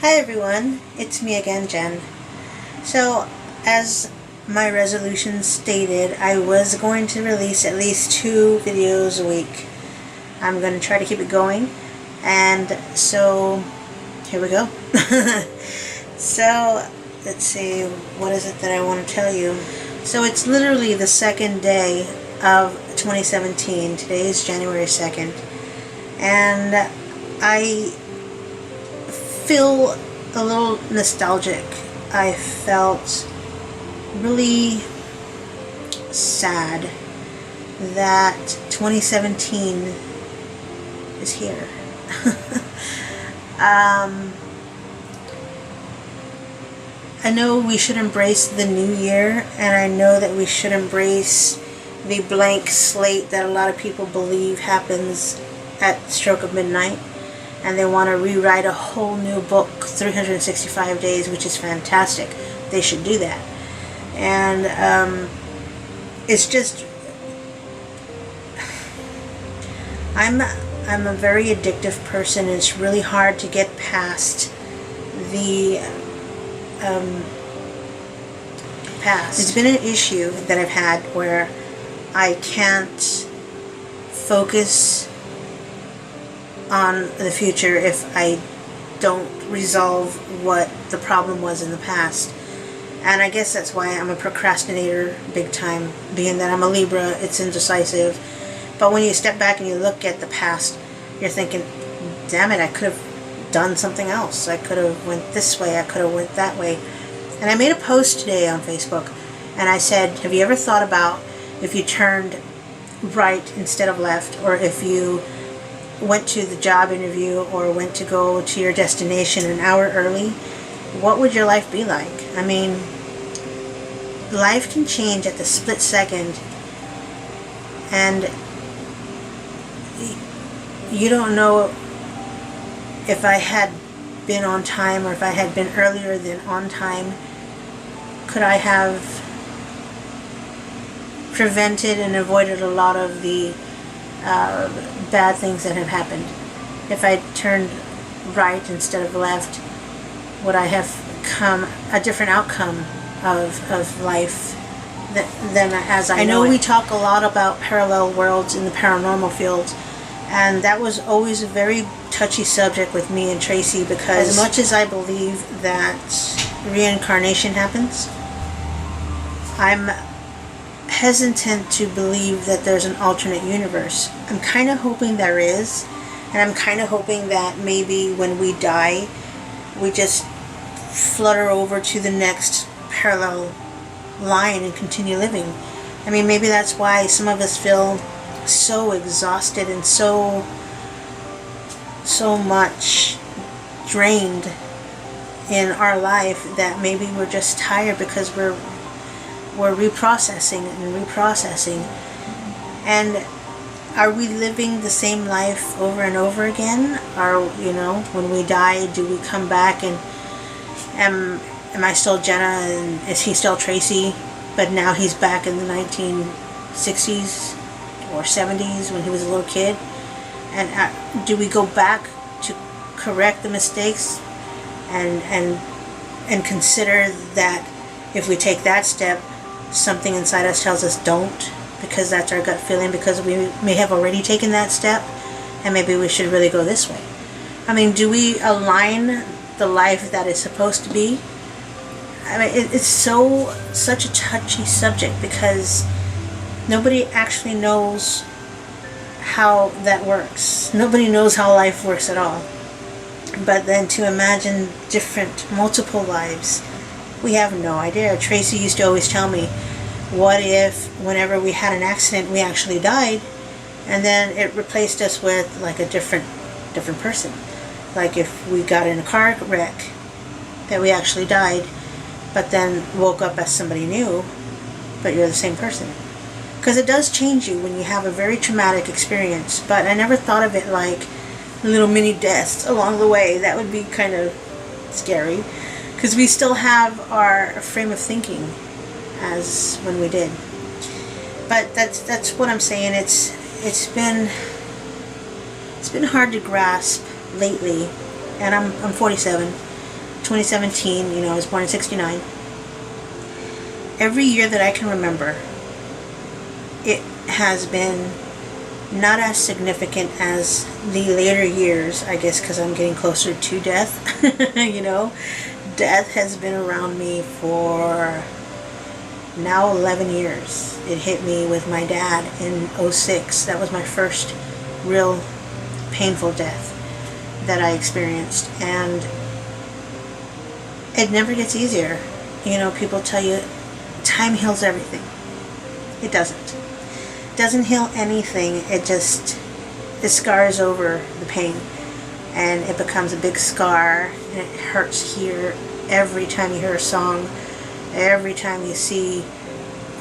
Hi everyone, it's me again, Jen. So, as my resolution stated, I was going to release at least 2 videos a week. I'm going to try to keep it going, and so here we go. So, let's see, what is it that I want to tell you? So it's literally the second day of 2017. Today is January 2nd, and I feel a little nostalgic. I felt really sad that 2017 is here. I know we should embrace the new year, and I know that we should embrace the blank slate that a lot of people believe happens at stroke of midnight. And they want to rewrite a whole new book, 365 days, which is fantastic. They should do that. And it's just, I'm a very addictive person, and it's really hard to get past the past. It's been an issue that I've had where I can't focus on the future if I don't resolve what the problem was in the past. And I guess that's why I'm a procrastinator big time, being that I'm a Libra. It's indecisive. But when you step back and you look at the past, you're thinking, damn it, I could have done something else. I could have went this way, I could have went that way. And I made a post today on Facebook, and I said, have you ever thought about if you turned right instead of left, or if you went to the job interview or went to go to your destination an hour early, what would your life be like? I mean, life can change at the split second, and you don't know if I had been on time or if I had been earlier than on time, could I have prevented and avoided a lot of the bad things that have happened. If I turned right instead of left, would I have come a different outcome of life than as I know it? We talk a lot about parallel worlds in the paranormal field, and that was always a very touchy subject with me and Tracy, because as much as I believe that reincarnation happens, I'm hesitant to believe that there's an alternate universe. I'm kind of hoping there is, and I'm kind of hoping that maybe when we die, we just flutter over to the next parallel line and continue living. I mean, maybe that's why some of us feel so exhausted and so much drained in our life, that maybe we're just tired because we're reprocessing and reprocessing. And are we living the same life over and over again? Or, when we die, do we come back and am I still Jenna and is he still Tracy? But now he's back in the 1960s or 70s when he was a little kid. And do we go back to correct the mistakes and consider that if we take that step, something inside us tells us don't, because that's our gut feeling, because we may have already taken that step, and maybe we should really go this way. I mean, do we align the life that is supposed to be? I mean, it's such a touchy subject, because nobody actually knows how that works. Nobody knows how life works at all. But then to imagine multiple lives, we have no idea. Tracy used to always tell me, what if whenever we had an accident we actually died, and then it replaced us with like a different person? Like if we got in a car wreck, that we actually died, but then woke up as somebody new, but you're the same person. Because it does change you when you have a very traumatic experience. But I never thought of it like little mini deaths along the way. That would be kind of scary, because we still have our frame of thinking as when we did. But that's what I'm saying. It's been hard to grasp lately, and I'm 47, 2017, you know, I was born in 69. Every year that I can remember, it has been not as significant as the later years, I guess because I'm getting closer to death. You know, death has been around me for now 11 years. It hit me with my dad in '06. That was my first real painful death that I experienced, and it never gets easier. You know, people tell you time heals everything. It doesn't. It doesn't heal anything. It scars over the pain, and it becomes a big scar, and it hurts here every time you hear a song, every time you see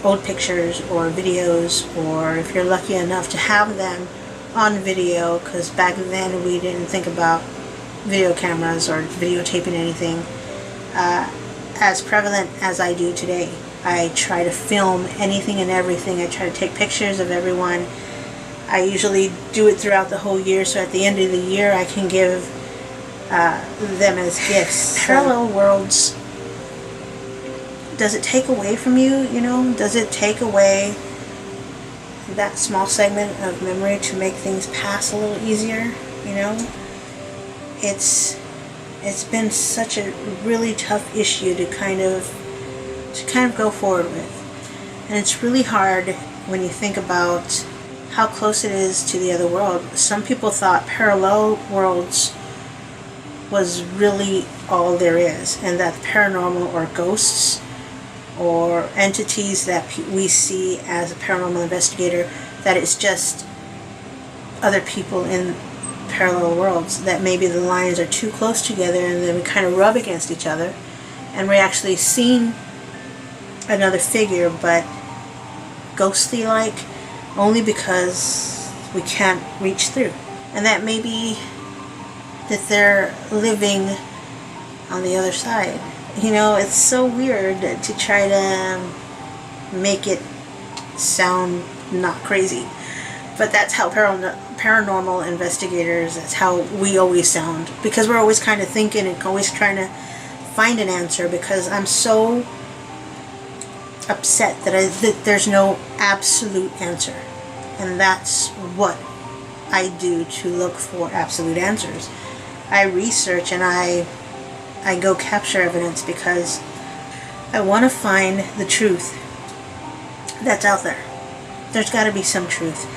old pictures or videos, or if you're lucky enough to have them on video, because back then we didn't think about video cameras or videotaping anything as prevalent as I do today. I try to film anything and everything. I try to take pictures of everyone. I usually do it throughout the whole year, so at the end of the year I can give them as gifts. Parallel worlds, does it take away from you, you know? Does it take away that small segment of memory to make things pass a little easier, you know? It's been such a really tough issue to kind of go forward with. And it's really hard when you think about how close it is to the other world. Some people thought parallel worlds was really all there is, and that paranormal or ghosts or entities that we see as a paranormal investigator, that it's just other people in parallel worlds, that maybe the lines are too close together and then we kind of rub against each other and we're actually seeing another figure, but ghostly like, only because we can't reach through. And that may be that they're living on the other side. You know, it's so weird to try to make it sound not crazy, but that's how paranormal investigators, that's how we always sound, because we're always kind of thinking and always trying to find an answer, because I'm so upset that there's no absolute answer, and that's what I do to look for absolute answers. I research and I go capture evidence because I want to find the truth that's out there. There's got to be some truth,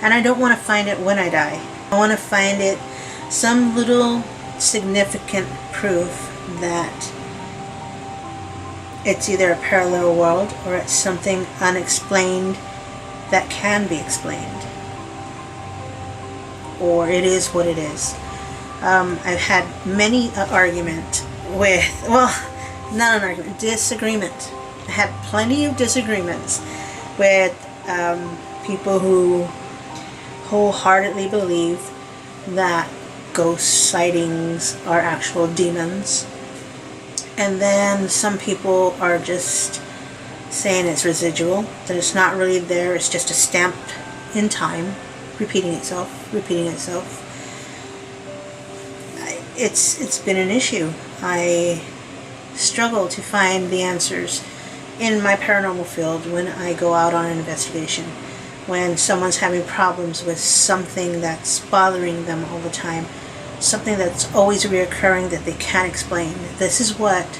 and I don't want to find it when I die. I want to find it some little significant proof that it's either a parallel world or it's something unexplained that can be explained, or it is what it is. I've had many argument with, well, not an argument, disagreement. I had plenty of disagreements with people who wholeheartedly believe that ghost sightings are actual demons. And then some people are just saying it's residual, that it's not really there, it's just a stamp in time, repeating itself. It's been an issue. I struggle to find the answers in my paranormal field when I go out on an investigation. When someone's having problems with something that's bothering them all the time, something that's always reoccurring that they can't explain. This is what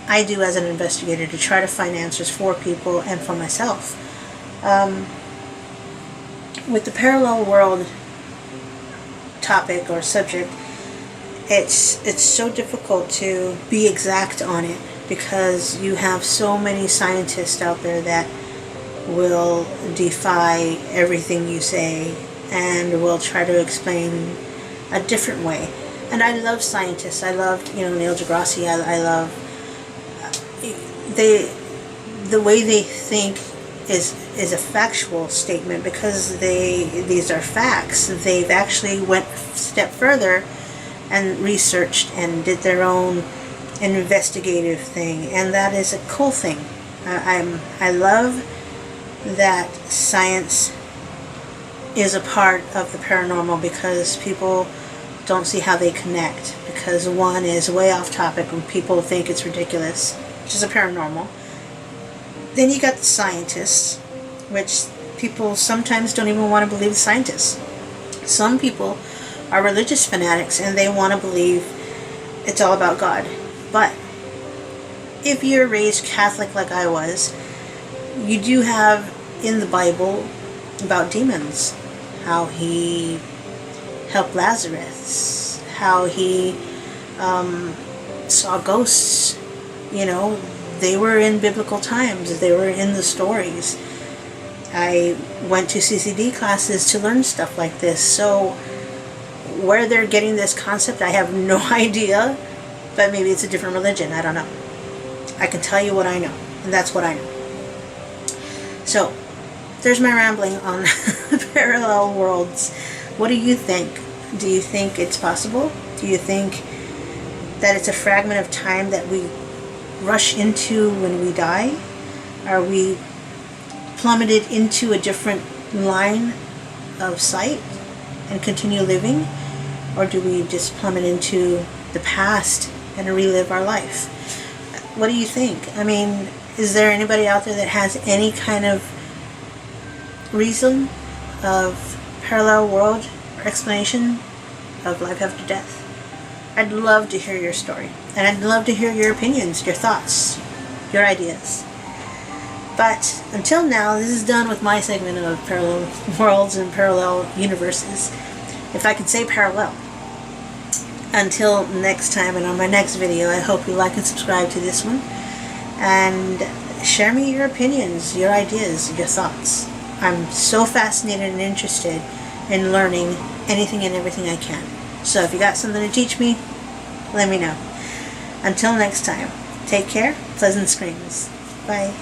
I do as an investigator, to try to find answers for people and for myself. With the parallel world topic or subject, it's so difficult to be exact on it, because you have so many scientists out there that will defy everything you say and will try to explain a different way. And I love scientists. I loved, Neil deGrasse. I love the way they think is a factual statement, because these are facts. They've actually went a step further and researched and did their own investigative thing, and that is a cool thing. I love that science is a part of the paranormal, because people don't see how they connect, because one is way off topic and people think it's ridiculous, which is a paranormal. Then you got the scientists, which people sometimes don't even want to believe the scientists. Some people are religious fanatics and they want to believe it's all about God. But if you're raised Catholic like I was, you do have in the Bible about demons, how he helped Lazarus, how he saw ghosts. You know, they were in biblical times, they were in the stories. I went to CCD classes to learn stuff like this, so where they're getting this concept, I have no idea, but maybe it's a different religion, I don't know. I can tell you what I know, and that's what I know. So, there's my rambling on parallel worlds. What do you think? Do you think it's possible? Do you think that it's a fragment of time that we rush into when we die? Are we plummeted into a different line of sight and continue living? Or do we just plummet into the past and relive our life? What do you think? I mean, is there anybody out there that has any kind of reason of parallel world or explanation of life after death? I'd love to hear your story, and I'd love to hear your opinions, your thoughts, your ideas. But until now, this is done with my segment of parallel worlds and parallel universes, if I can say parallel. Until next time and on my next video, I hope you like and subscribe to this one, and share me your opinions, your ideas, your thoughts. I'm so fascinated and interested in learning anything and everything I can. So if you got something to teach me, let me know. Until next time, take care, pleasant screams. Bye.